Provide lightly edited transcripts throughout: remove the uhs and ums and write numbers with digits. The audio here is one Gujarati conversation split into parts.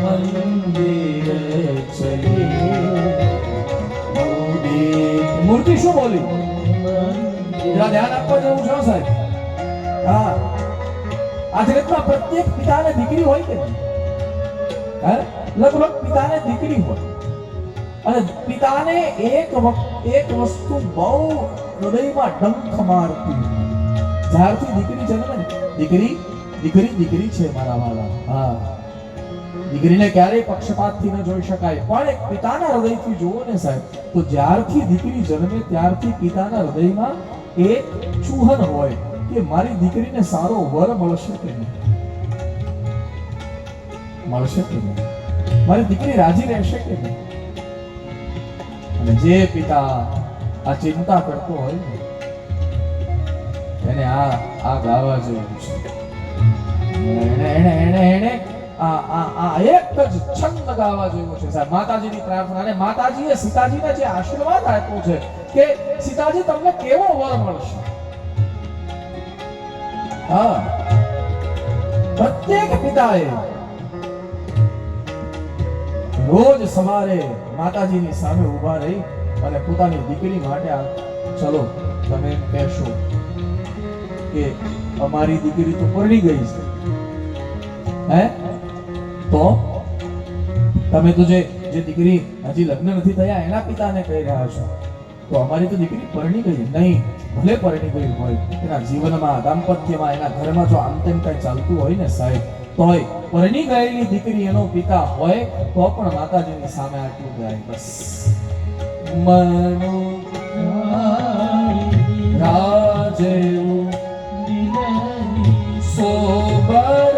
મંદિર ચલી મૂર્તિ શું બોલી? જરા ધ્યાન આપવા જેવું છે સાહેબ. હા, આ જગતમાં પ્રત્યેક પિતાને દીકરી હોય કે નહીં? હે, લગભગ પિતાને દીકરી હોય અને પિતાને એક વસ્તુ બહુ હૃદયમાં ડંખ મારતી. જ્યારથી દીકરી જન્મે ને, દીકરી છે મારા વાલા. હા, દીકરીને ક્યારેય પક્ષપાતથી ન જોઈ શકાય, પણ એક પિતાના હૃદયથી જુઓ ને સાહેબ, તો જ્યારથી દીકરી જન્મે ત્યારથી પિતાના હૃદયમાં એક ચૂહન હોય કે મારી દીકરીને સારો વર મળશે કે નહીં, મળશે કે નહીં, મારી દીકરી રાજી રહેશે કે નહીં. અને જે પિતા આ ચિંતા કરતો હોય ને એને આ ગાવા જેવું છે. એને એક જ છંદ ગાવા જેવું છે સાહેબ. માતાજીની પ્રાર્થના, અને માતાજીએ સીતાજીને જે આશીર્વાદ આપ્યો છે કે સીતાજી તમને કેવો વર મળશે. હા, પ્રત્યેક પિતાએ રોજ સવારે માતાજીની સામે ઊભા રહી અને પોતાની દીકરી માટે ચલો તમે એમ કહેશો કે અમારી દીકરી તો પરણી ગઈ છે, હે, તો તમે તો જે દીકરી હજી લગ્ન નથી થયા એના પિતાને કહી રહ્યા છો તો અમારી તો દીકરી પરણી ગઈ. નહીં, ભલે પરણી ગઈ હોય, એના જીવનમાં દાંપત્યમાં એના ઘરમાં જો આમ તેમ કઈ ચાલતું હોય ને સાહેબ, તોય પરણી ગયેલી દીકરી એનો પિતા હોય તો પણ માતાજીની સામે આટલું ગાય, બસ મનો રાજે સોબર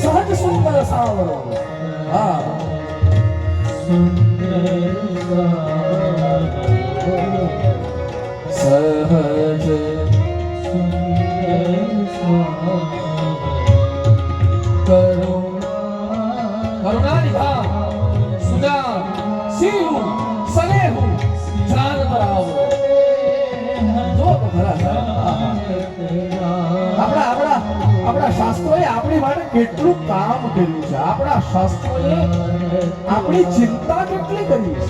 સહજ સુંદર સાવરો. હા, સહજ કરુણા નિભા સુજાન શીલુ સનેહુ જાન બરાવો. જો તો ખરા આપણા શાસ્ત્રોએ આપણી માટે કેટલું કામ કર્યું છે. આપણા શાસ્ત્રોએ આપણી ચિંતા કેટલી કરી છે.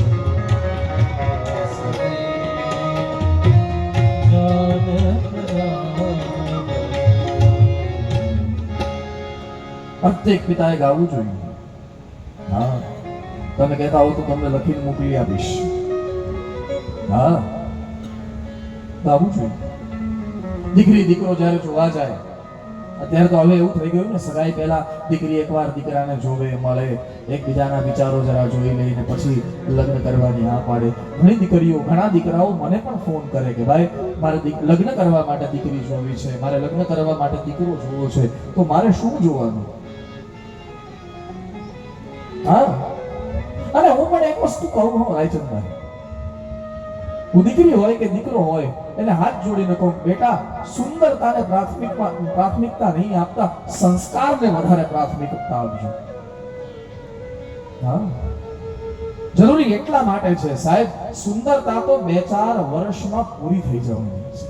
પ્રત્યેક પિતાએ ગાવું જોઈએ. હા, તમે કહેતા હો તો તમને લખીને મોકલી આપીશ. હા, ગાવું જોઈએ. દીકરી દીકરો જ્યારે જોવા જાય, અત્યારે તો હવે એવું થઈ ગયું ને, સગાઈ પહેલા દીકરી એકવાર દીકરાને જોવે, મળે, એકબીજાના વિચારો જરા જોઈ લઈને પછી લગ્ન કરવાની હા પાડે. ઘણી દીકરીઓ, ઘણા દીકરાઓ મને પણ ફોન કરે કે ભાઈ મારે લગ્ન કરવા માટે દીકરી જોવી છે, મારે લગ્ન કરવા માટે દીકરો જોવો છે, તો મારે શું જોવાનું? હા, અને હું પણ એક વસ્તુ કહું રાયચંદભાઈ, હું દીકરી હોય કે દીકરો હોય એને હાથ જોડીને કહું, બેટા સુંદરતાને પ્રાથમિકતા નહીં આપતા સંસ્કારને વધારે પ્રાથમિકતા આપજો. હા, જરૂરી એટલા માટે છે સાહેબ, સુંદરતા તો 2-4 વર્ષમાં પૂરી થઈ જવાની છે.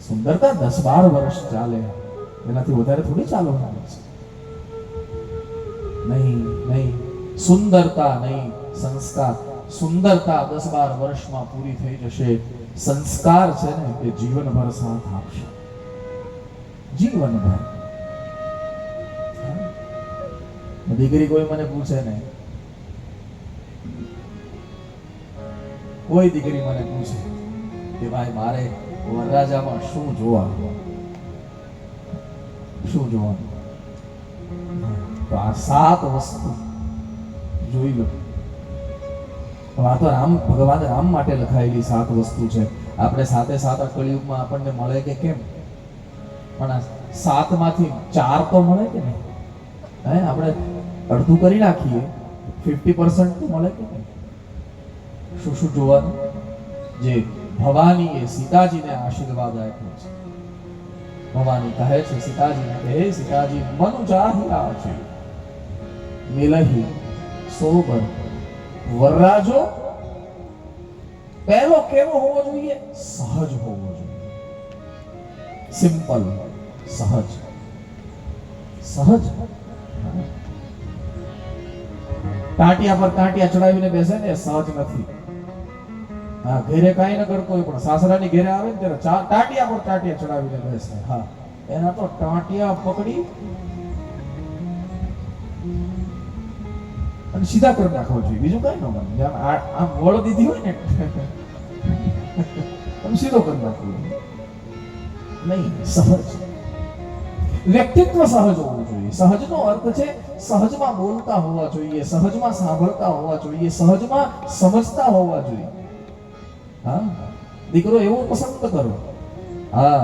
સુંદરતા 10-12 વર્ષ ચાલે, એનાથી વધારે થોડી ચાલવાની છે. નહીં, સુંદરતા નહીં, સંસ્કાર. સુંદરતા 10-12 વર્ષમાં પૂરી થઈ જશે. સંસ્કાર છે ને એ જીવનભર સાથ આપશે, જીવનભર. દીકરી કોઈ મને પૂછે ને, કોઈ દીકરી મને પૂછે કે ભાઈ મારે વરરાજામાં શું જોવાનું, શું જોવાનું, તો આ 7 વસ્તુ જોઈ લો. આ તો ભગવાન રામ માટે લખાયેલી 7 વસ્તુ છે. આપણે 7 કળિયુગમાં આપણને મળે કે કેમ? પણ આ 7 માંથી 4 તો મળે કે નહીં? હે, આપણે અડધું કરી નાખીએ, 50% તો મળે કે નહીં? શું જોવાનું? જે ભવાનીએ સીતાજીને આશીર્વાદ આપ્યો છે. ભવાની કહે છે સીતાજીને કે હે સીતાજી, મન ચાહ્યા છે મિલહી સોબર વરરાજો. પહેલો કેવો હોવો જોઈએ? સહજ હોવો જોઈએ. સિમ્પલ, સહજ. સહજ. ટાટિયા પર ટાટિયા ચડાવીને બેસે ને એ સહજ નથી. હા, ઘરે કાંઈ ન કરતો હોય પણ સાસરાની ઘરે આવે ને ત્યારે ટાટિયા પર ટાટિયા ચડાવીને બેસે. હા, એના તો ટાટિયા પકડી અને સીધા કરી નાખવો જોઈએ, બીજું કઈ ન બને. જેમ આમ વળ દીધી હોય ને તમે સીધો કરી નાખવો નહીં. સહજ વ્યક્તિત્વ સહજ હોવું જોઈએ. સહજનો અર્થ છે સહજમાં બોલતા હોવા જોઈએ, સહજમાં સાંભળતા હોવા જોઈએ, સહજમાં સમજતા હોવા જોઈએ. હા, દીકરો એવો પસંદ કરો. હા,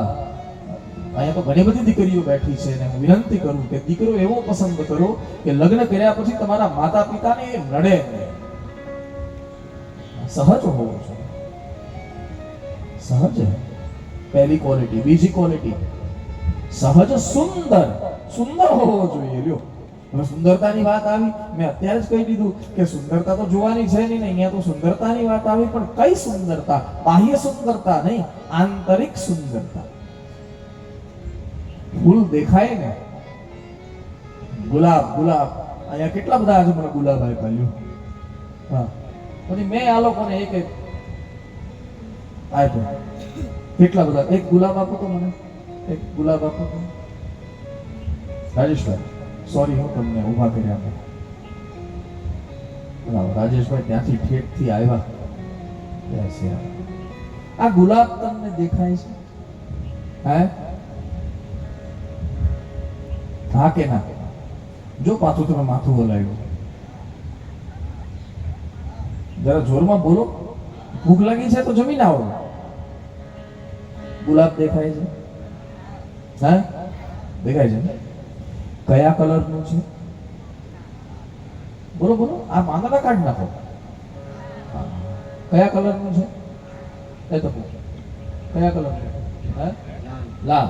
અહીંયા તો ઘણી બધી દીકરીઓ બેઠી છે ને હું વિનંતી કરું કે દીકરો એવો પસંદ કરો કે લગ્ન કર્યા પછી તમારા માતા પિતાને એ નડે નહીં. સહજ હોવો જોઈએ. સહજ પહેલી ક્વોલિટી. બીજી ક્વોલિટી સહજ સુંદર. સુંદર હોવો જોઈએ. લ્યો, હવે સુંદરતાની વાત આવી, મેં અત્યારે જ કહી દીધું કે સુંદરતા તો જોવાની છે નહીં. અહીંયા તો સુંદરતાની વાત આવી, પણ કઈ સુંદરતા? બાહ્ય સુંદરતા નહીં, આંતરિક સુંદરતા. ફૂલ દેખાય ને, ગુલાબ ગુલાબ, અહીંયા કેટલા બધા આજે મને ગુલાબ આપ્યા. લ્યો, હા, પછી મેં આ લોકોને એક એક આપ્યો. કેટલા બધા. એક ગુલાબ આપો તો મને, એક ગુલાબ આપો તો. રાજેશભાઈ, સોરી હું તમને ઊભા કર્યા. રાજેશભાઈ ત્યાંથી ઠેઠથી આવ્યા. આ ગુલાબ તમને દેખાય છે? હે? હા કે ના? જો પાછું તમે માથું હલાવ્યું. જરા જોરમાં બોલો. ભૂખ લાગી છે તો જમીન આવો. ગુલાબ દેખાય છે? હા, દેખાય છે. કયા કલરનું છે? બોલો બોલો. આ માંદા કાઢ નાખો. કયા કલરનું છે? એ તો કયા કલરનું? હે? લાલ.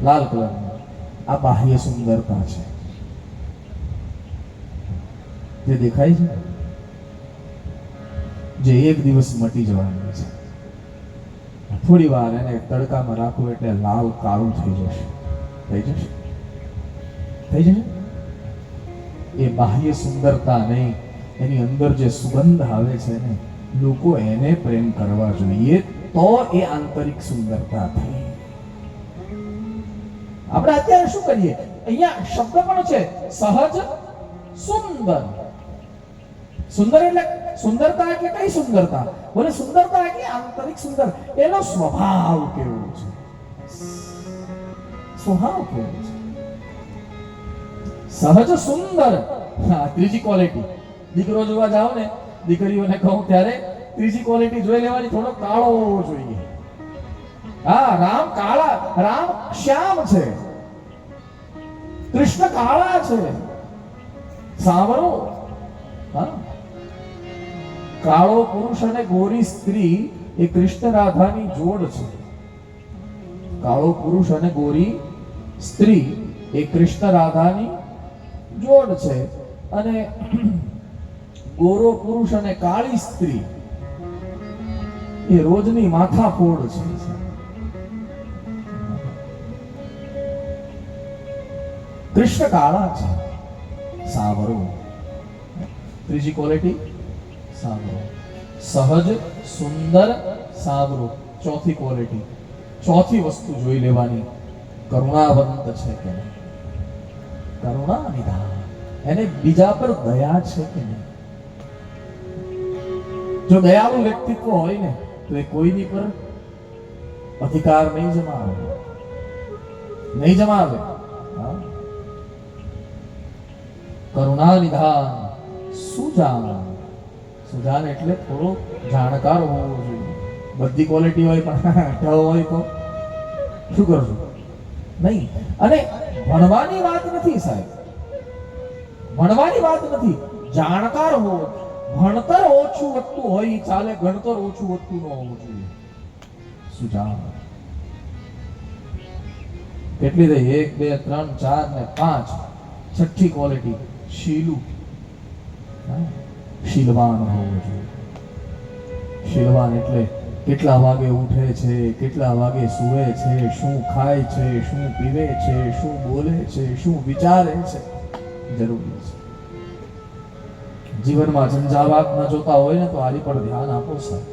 લાલ કલરનું. આ બાહ્ય સુંદરતા છે જે દેખાય છે, જે એક દિવસ મટી જવાની છે. થોડી વાર એને તડકામાં રાખો એટલે લાલ કાળું થઈ જશે. થઈ જશે, થઈ જશે. એ બાહ્ય સુંદરતા નહીં, એની અંદર જે સુગંધ આવે છે ને, લોકો એને પ્રેમ કરવા જોઈએ, તો એ આંતરિક સુંદરતા થઈ. આપણે અત્યારે શું કરીએ? અહીંયા શબ્દ પણ છે સહજ સુંદર. સુંદર એટલે સુંદરતા એટલે કઈ સુંદરતા? બોલે સુંદરતા એટલે આંતરિક સુંદર. એનો સ્વભાવ કેવો છે? સ્વભાવ કેવો છે? સહજ સુંદર. હા, ત્રીજી ક્વોલિટી. દીકરો જોવા જાઓ ને, દીકરીઓને કહું ત્યારે ત્રીજી ક્વોલિટી જોઈ લેવાની. થોડો કાળો હોવો જોઈએ. હા, રામ કાળા, રામ શ્યામ છે, કૃષ્ણ કાળા છે. સાંભળો, હા, કાળો પુરુષ અને ગોરી સ્ત્રી એ કૃષ્ણ રાધાની જોડ છે. કાળો પુરુષ અને ગોરી સ્ત્રી એ કૃષ્ણ રાધાની જોડ છે. અને ગોરો પુરુષ અને કાળી સ્ત્રી એ રોજની માથાફોડ છે. કૃષ્ણ કાળા છે. સાંભળો, ત્રીજી ક્વોલિટી સાંભળો. સહજ સુંદર સાંભળો. ચોથી ક્વોલિટી, ચોથી વસ્તુ જોઈ લેવાની. કરુણાવંત છે કે નહીં? કરુણા નિધાન. એને બીજા પર દયા છે કે નહીં? જો દયાળુ વ્યક્તિત્વ હોય ને તો એ કોઈની પર અધિકાર નહીં જમાવે. નહીં જમાવે. કરુણા નિધાન. સુજાન. સુજાન એટલે થોડો જાણકાર હોવો જોઈએ. બધી ક્વોલિટી હોય પણ ઢ હોય તો શું કરશું? નહીં. અને ભણવાની વાત નથી સાહેબ, ભણવાની વાત નથી. જાણકાર હોવો. ભણતર ઓછું વધતું હોય ચાલે, ગણતર ઓછું વધતું ન હોવું જોઈએ. સુજાન. કેટલી રહી? 1 2 3 4 ને 5. છઠ્ઠી ક્વોલિટી શીલુ. શીલવાન હોવો જોઈએ. શીલવાન એટલે કેટલા વાગે ઉઠે છે, કેટલા વાગે સૂવે છે, શું ખાય છે, શું પીવે છે, શું બોલે છે, શું વિચારે છે, જરૂરી છે. જીવનમાં ઝંઝાવાત ન જોતા હોય ને તો આની પર ધ્યાન આપો સાહેબ.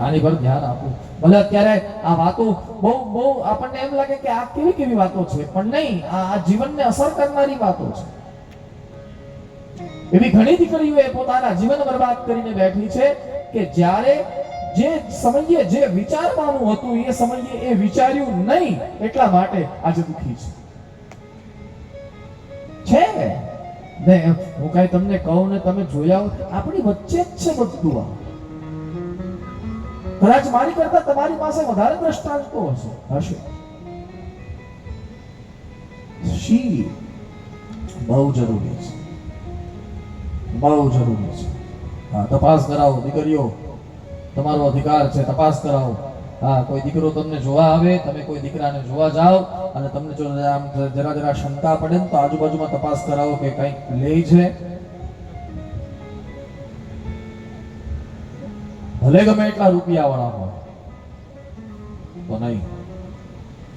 આની પર ધ્યાન આપો. ભલે અત્યારે આ વાતો બહુ બહુ આપણને એમ લાગે કે આ કેવી કેવી વાતો છે, પણ નહીં, આ જીવનને અસર કરનારી વાતો છે. એવી ઘણી દીકરીઓ પોતાના જીવન બરબાદ કરીને બેઠી છે કે જ્યારે જે સમયે જે વિચારવાનું હતું એ સમયે એ વિચાર્યું નહીં, એટલા માટે આજે દુખી છે. ને હું કઈ તમને કહું ને તમે જોયા હો, આપણી વચ્ચે જ છે બધું. આ કદાચ મારી કરતા તમારી પાસે વધારે દ્રષ્ટાંતો હશે. શી બહુ જરૂરી છે, બહુ જરૂરી છે. હા, તપાસ કરાવો દીકરીઓ, તમારો અધિકાર છે, તપાસ કરાવો. હા, કોઈ દીકરો તમને જોવા આવે, તમે કોઈ દીકરાને જોવા જાઓ અને તમને જો આમ જરા શંકા પડે ને તો આજુબાજુમાં તપાસ કરાવો કે કંઈક લે છે. ભલે ગમે એટલા રૂપિયા વાળા હોય તો નહીં.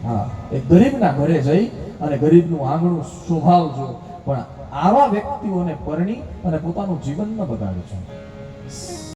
હા, એક ગરીબના ઘરે જઈ અને ગરીબનું આંગણું શોભાવજો, પણ આવા વ્યક્તિઓને પરણી અને પોતાનું જીવન ન બગાડજો.